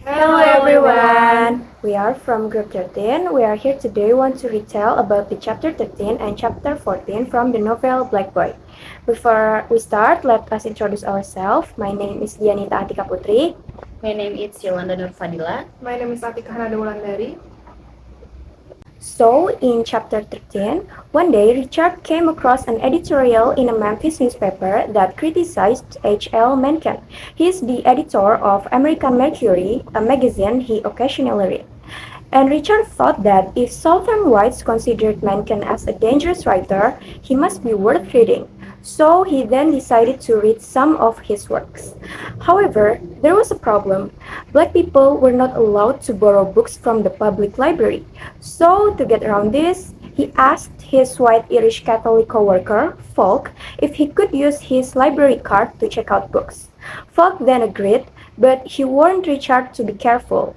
Hello everyone! We are from Group 13. We are here today want to retell about the chapter 13 and chapter 14 from the novel Black Boy. Before we start, let us introduce ourselves. My name is Dianita Atika Putri. My name is Yolanda Nur Fadila. My name is Atika Hanada Wulandari. So, in chapter 13, one day Richard came across an editorial in a Memphis newspaper that criticized H.L. Mencken. He is the editor of American Mercury, a magazine he occasionally read. And Richard thought that if Southern whites considered Mencken as a dangerous writer, he must be worth reading. So he then decided to read some of his works. However, there was a problem. Black people were not allowed to borrow books from the public library. So, to get around this, he asked his white Irish Catholic coworker, Falk, if he could use his library card to check out books. Falk then agreed, but he warned Richard to be careful.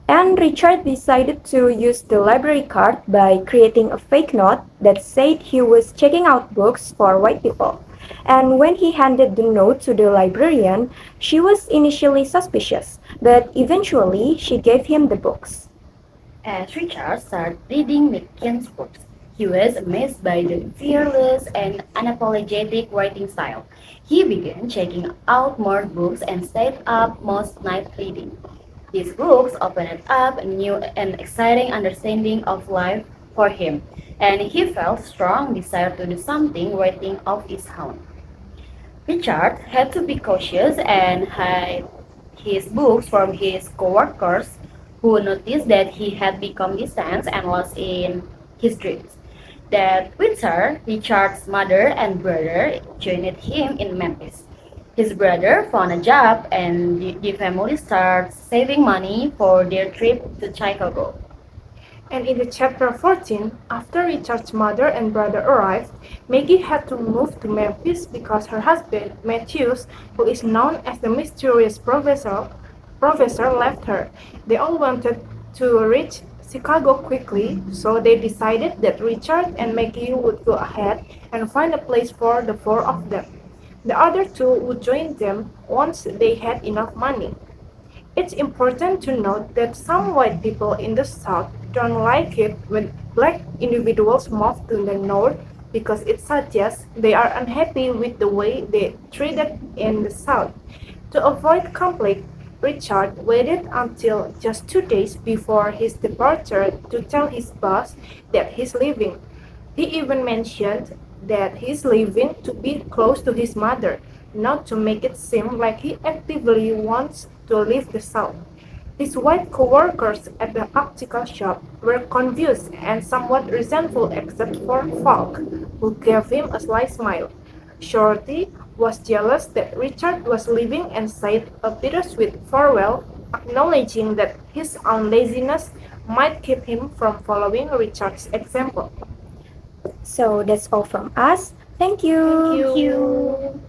And Richard decided to use the library card by creating a fake note that said he was checking out books for white people. And when he handed the note to the librarian, she was initially suspicious, but eventually she gave him the books. As Richard started reading Mencken's books, he was amazed by the fearless and unapologetic writing style. He began checking out more books and stayed up most nights reading. These books opened up a new and exciting understanding of life for him, and he felt strong desire to do something writing of his own. Richard had to be cautious and hide his books from his coworkers, who noticed that he had become distant and lost in his dreams. That winter, Richard's mother and brother joined him in Memphis. His brother found a job and the family started saving money for their trip to Chicago. And in the chapter 14, after Richard's mother and brother arrived, Maggie had to move to Memphis because her husband, Matthews, who is known as the mysterious professor left her. They all wanted to reach Chicago quickly, so they decided that Richard and Maggie would go ahead and find a place for the four of them. The other two would join them once they had enough money. It's important to note that some white people in the South don't like it when black individuals move to the North because it suggests they are unhappy with the way they treated in the South. To avoid conflict, Richard waited until just 2 days before his departure to tell his boss that he's leaving. He even mentioned that he's leaving to be close to his mother, not to make it seem like he actively wants to leave the South. His white co-workers at the optical shop were confused and somewhat resentful except for Falk, who gave him a sly smile. Shorty was jealous that Richard was leaving and said a bittersweet farewell, acknowledging that his own laziness might keep him from following Richard's example. So that's all from us. Thank you. Thank Thank you. you.